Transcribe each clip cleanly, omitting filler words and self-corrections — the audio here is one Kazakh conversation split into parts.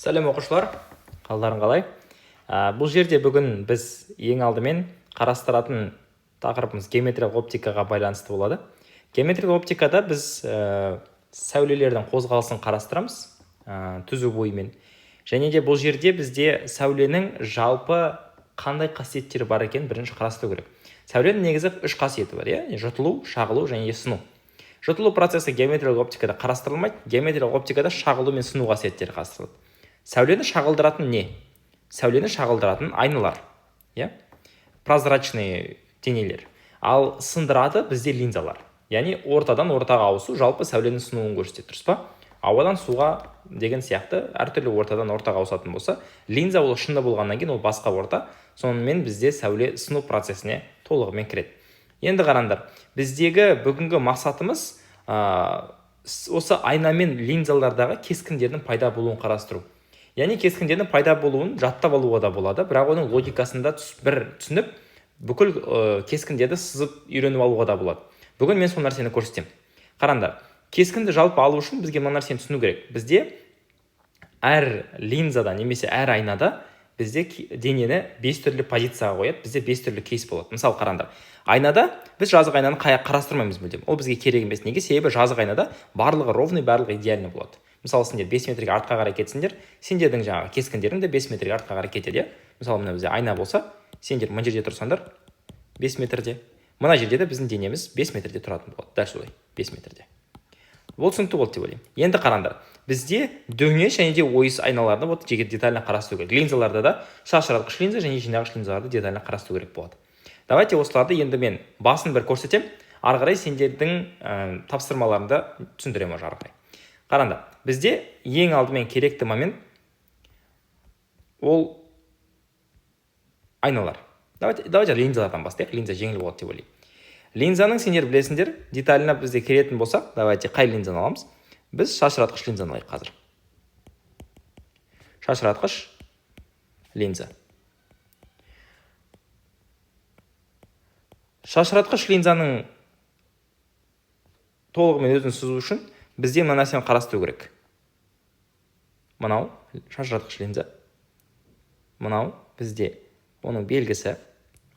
Сәлем оқушылар, қалдарың қалай? Бұл жерде бүгін біз ең алдымен қарастыратын тақырыбымыз геометриялық оптикаға байланысты болады. Геометриялық оптикада біз сәулелердің қозғалысын қарастырамыз түзу бойымен. Және де бұл жерде бізде сәуленің жалпы қандай қасиеттері бар екен бірінші қарастыру керек. Сәуленің негізі үш қасиеті бар, жұтылу, шағылу және сыну. Жұтылу процесі геометриялық оптикада қарастырылмайды, геометриялық оптикада шағылу мен сыну қасиеттері қарастырылады. Сәулені шағылдыратын не? Сәулені шағылдыратын айналар, прозрачный денелер. Ал сындырады бізде линзалар. Яғни ортадан ортаға ауысу жалпы сәуленің сынуын көрсетеді, дұрыс па? Ауадан суға деген сияқты әртүрлі ортадан ортаға ауысатын болса, линза ол шынды болғаннан кейін ол басқа орта, сонымен бізде сәуле сыну процесіне толығымен кіреді. Енді қараңдар, біздегі бүгінгі мақсатымыз осы айна мен линзалардағы кескіндердің пайда болуын қарастыру. Яғни кескіндердің пайда болуын жаттап алуға да болады, бірақ оның логикасында түсініп, бүкіл кескіндерді сызып үйреніп алуға да болады. Бүгін мен сол нәрсені көрсетемін. Қараңдар, кескінді жалпы алу үшін бізге мына нәрсені түсіну керек. Бізде әр линзада немесе әр айнада бізде денені 5 түрлі позицияға қояды, бізде 5 түрлі кейс болады. Мысалы қараңдар, айнада біз жазық айнаны қарастырмаймыз мүлдем. Ол бізге керек емес. Неге? Себебі жазық айнада барлығы ровный, барлығы идеальный болады. Мысалы сендер 5 метрге артқа қарай кетсіңдер, сендердің жаңағы кескіндерің де 5 метрге артқа қарай кетеді. Мысалы мына бізде айна болса, сендер мына жерде тұрсаңдар 5 метрде, мына жерде де біздің денеміз 5 метрде тұратын болады. Дәл солай 5 метрде. Ол түсінікті болды деп ойлаймын. Енді қараңдар, бізде дөңес және де ойыс айналарды жеке детально қарастыру керек. Линзаларда да шашыратқыш линза және жинағыш линзаларды детально қарастыру керек болады. Давайте осыларды енді мен басын бір көрсетемін, ары қарай сендердің тапсырмаларында түсіндіремін ары қарай. Қараңдар, бізде ең алдымен керекті момент ол айналар. Давайте линзалардан бастайық, линза жеңіл болады деп ойлаймын. Линзаның сендер білесіңдер, деталына бізде керетін болсақ, давайте қай линзаны аламыз? Біз шашыратқыш линзаны алайық қазір. Шашыратқыш линза. Шашыратқыш линзаның толығымен өзін сызу үшін бізде мына нәрсені қарастыру керек. Мынау шашыратқыш линза. Мынау бізде оның белгісі,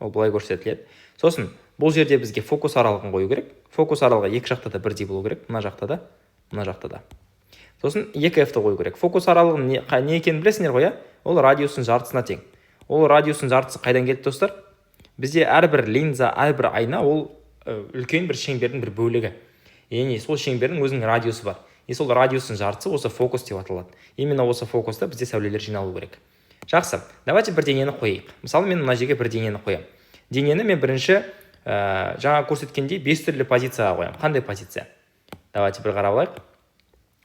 ол былай көрсетіледі. Сосын бұл жерде бізге фокус аралығын қою керек. Фокус аралығы екі жақта да бірдей болу керек. Мына жақта да, мына жақта да. Сосын 2F-ті қою керек. Фокус аралығын не екенін білесіңдер ғой, ол радиусын жартысына тең. Ол радиусын жартысы қайдан келді, достар? Бізде әрбір линза, әрбір айна ол үлкен бір шеңбердің бір бөлігі. Яғни сол шеңбердің өзінің радиусы бар. Сол радиусын жартысы осы фокус деп аталады. Именно осы фокуста бізде сәулелер жиналу керек. Жақсы, давайте бір денені қойайық. Мысалы мен мына жерге бір денені қоямын. Денені мен бірінші жаңа көрсеткендей 5 түрлі позицияға қоямын. Қандай позиция? Давайте бір қарап алайық.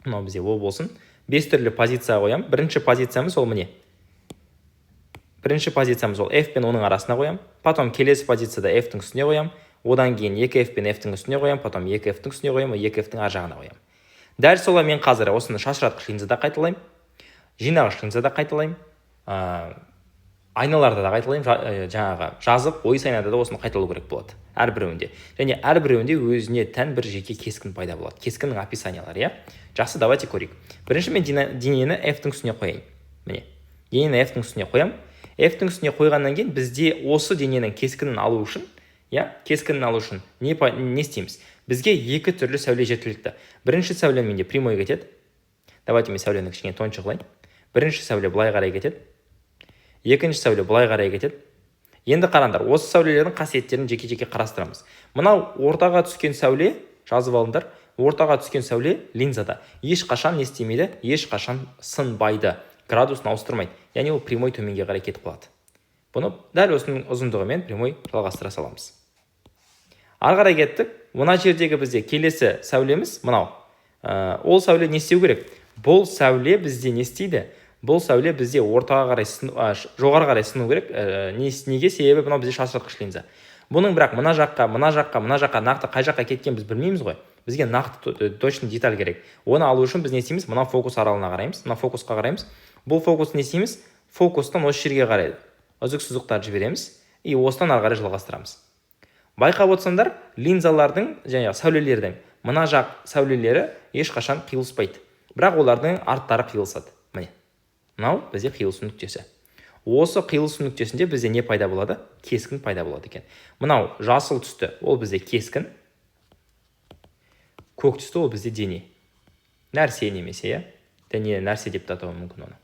Мынау бізде ол болсын. 5 түрлі позицияға қоямын. Бірінші позициямыз ол міне. Бірінші позициямыз ол F пен оның арасына қоямын. Потом келесі позицияда F-тің үстіне қоямын. Одан кейін 2F пен F-тің үстіне қоямын. Потом 2F-тің үстіне қоямын, 2F-тің ар жағына қоямын. Дәл солай мен қазір осыны шашыратқыш линзада қайталаймын. Жинағыш линзада қайталаймын. Айналарда да қайталаймын. Жаңағы жазық, ойыс айнада да осыны қайталау керек болады. Әрбіреуінде. Және әрбіреуінде өзіне тән бір жеке кескін пайда болады. Кескіннің описаниялары, Жақсы, давайте көрейік. Бірінші мен денені F-тің үстіне қояйын. Міне. Денені F-тің үстіне қоямын. F-тің үстіне қойғаннан кейін бізде осы дененің кескінін алу үшін, кескінін алу үшін не істейміз? Бізге екі түрлі сәуле жеткілікті. Бірінші сәуле менде прямой кетеді. Давайте мен сәулені кішкене тончы қылайын. Бірінші сәуле былай қарай кетеді. Екінші сәуле былай қарай кетеді. Енді қараңдар, осы сәулелердің қасиеттерін жеке-жеке қарастырамыз. Мынау ортаға түскен сәуле, жазып алыңдар, ортаға түскен сәуле линзада ешқашан не істемейді, ешқашан сынбайды, градусын ауыстырмайды. Яғни ол прямой төменге қарай кетіп қалады. Бұны дәл осының ұзындығымен прямой жалғастыра саламыз. Ары қарай кеттік. Мына жердегі бізде келесі сәулеміз мынау. Ол сәуле не істеу керек? Бұл сәуле бізде не істейді? Бұл сәуле бізде ортаға қарай жоғары қарай сыну керек. Неге? Себебі мынау бізде шашыратқыш линза. Бұның бірақ мына жаққа нақты қай жаққа кеткен біз білмейміз ғой. Бізге нақты точно деталь керек. Оны алу үшін біз не істейміз? Мына фокус аралығына қараймыз. Мына фокусқа қараймыз. Бұл фокус не істейміз? Фокустан осы жерге қарай үзік-сызықтарды жібереміз и осыдан ары қарай жалғастырамыз. Байқап отырсаңдар, линзалардың және сәулелердің мына жақ сәулелері ешқашан қиылыспайды. Бірақ олардың арттары қиылысады. Міне. Мынау бізде қиылысу нүктесі. Осы қиылысу нүктесінде бізде не пайда болады? Кескін пайда болады екен. Мынау жасыл түсті, ол бізде кескін. Көк түсті ол бізде дене. Нәрсе немесе, дене нәрсе деп атауы мүмкін оны.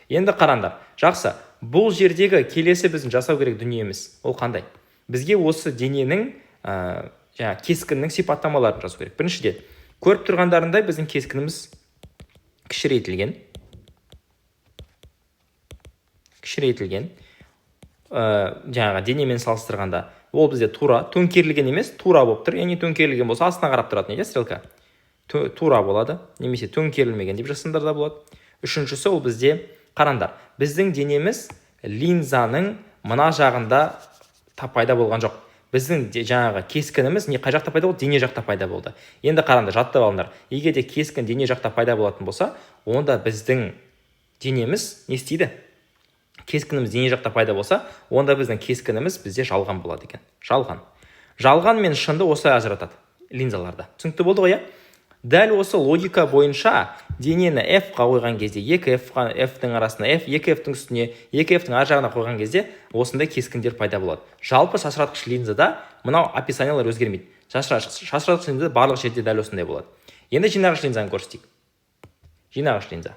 Енді қараңдар. Жақсы. Бұл жердегі келесі біздің жасау керек дүниеміз. Ол қандай? Бізге осы дененің кескіннің сипаттамаларын жазу керек. Біріншіден, көріп тұрғандарындай біздің кескініміз кішірейтілген. Денемен салыстырғанда ол бізде тура, төңкерілген емес, тура болып тұр. Яғни төңкерілген болса астына қарап тұратын, стрелка. Тура болады, немесе төңкерілмеген деп жазсаңдар да болады. Үшіншісі ол бізде қараңдар. Біздің денеміз линзаның мына жағында пайда болған жоқ. Біздің кескініміз қай жақта пайда болды? Дене жақта пайда болды. Енді қараңдар, жаттап алыңдар. Егер де кескін дене жақта пайда болатын болса, онда біздің денеміз не істейді? Кескініміз дене жақта пайда болса, онда біздің кескініміз бізде жалған болады екен. Жалған мен шынды осылай ажыратады линзаларда. Түсінікті болды ғой, Дәл осы логика бойынша денені F-қа қойған кезде, 2F-тің арасына F, 2F-тің үстіне, 2F-тің ар жағына қойған кезде осындай кескіндер пайда болады. Жалпы шашыратқыш линзада мынау описаниялар өзгермейді. Шашыратқыш линзада барлық жерде дәл осындай болады. Енді жинағыш линзаны көрсетейік. Жинағыш линза.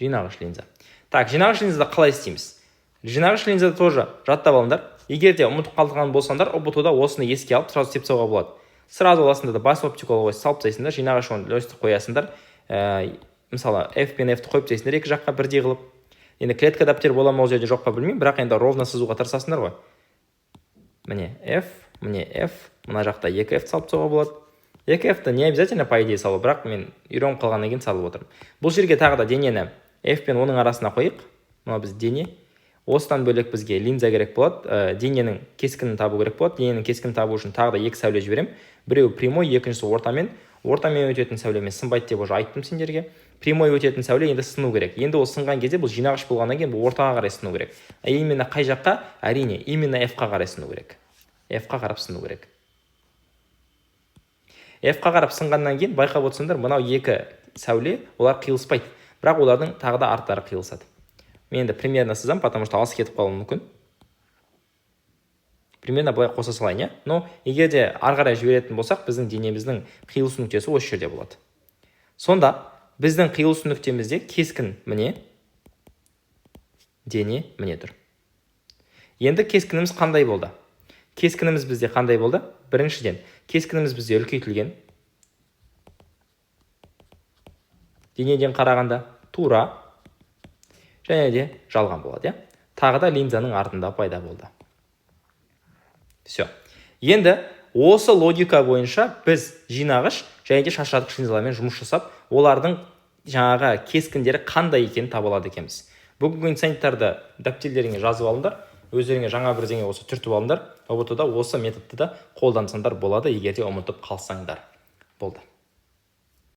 Жинағыш линза. Так, жинағыш линзада қалай істейміз? Жинағыш линзада тоже жаттап алыңдар. Егер де ұмытып қалған болсаңдар, ұбт-да осыны еске алып, сразу істеп тастауға болады. Сразу аласыңдар да бас оптикалық ось салып тастайсыңдар, жинағыш осьті қоясыңдар. Мысалы, F пен F-ті қойып тастайсыңдар екі жаққа бірдей қылып. Енді клетка адаптер бола ма ол жерде жоқ па білмеймін, бірақ енді ровно сызуға тырысасыңдар ғой. Міне F, міне F, мына жақта 2F салып тастауға болады. 2F-ті не обязательно по идее салу, бірақ мен үйреніп қалғаннан кейін салып отырмын. Бұл жерге тағы да денені F пен оның арасына қойық. Мына біз дене. Осыдан бөлек бізге линза керек болады. Дененің кескінін табу керек болады. Дененің кескінін табу үшін тағы да екі сәуле жіберем. Біреу прямой, екіншісі ортамен. Ортамен өтетін сәулемен сынбайды деп уже айттым сендерге. Прямой өтетін сәуле енді сыну керек. Енді ол сынған кезде бұл жинағыш болғаннан кейін бұл ортаға қарай сыну керек. Именно қай жаққа? Әрине, именно F-қа қарай сыну керек. F-қа қарап сыну керек. F-қа қарап сынғаннан кейін байқап отырсыңдар, мынау екі сәуле, олар қиылыспайды. Бірақ олардың тағы да арттары қиылысады. Мен енді примерно сызам, потому что алыс кетіп қалуы мүмкін. Примерно былай қоса салайын, Но егер де ары қарай жіберетін болсақ, біздің денеміздің қиылысу нүктесі осы жерде болады. Сонда біздің қиылысу нүктемізде кескін міне, дене міне тұр. Енді кескініміз қандай болды? Кескініміз бізде қандай болды? Біріншіден, кескініміз бізде үлкейтілген. Денеден қарағанда тура және де жалған болады, Тағы да линзаның артында пайда болды. Все. Енді осы логика бойынша біз жинағыш және де шашыратқыш линзалармен жұмыс жасап, олардың жаңағы кескіндері қандай екенін таба алады екенбіз. Бүгінгі инсайттарды дәптерлеріңе жазып алыңдар, өздеріңе жаңа бірдеңе осы түртіп алыңдар, ұбт-да осы методты да қолдансаңдар болады, егер де ұмытып қалсаңдар. Болды.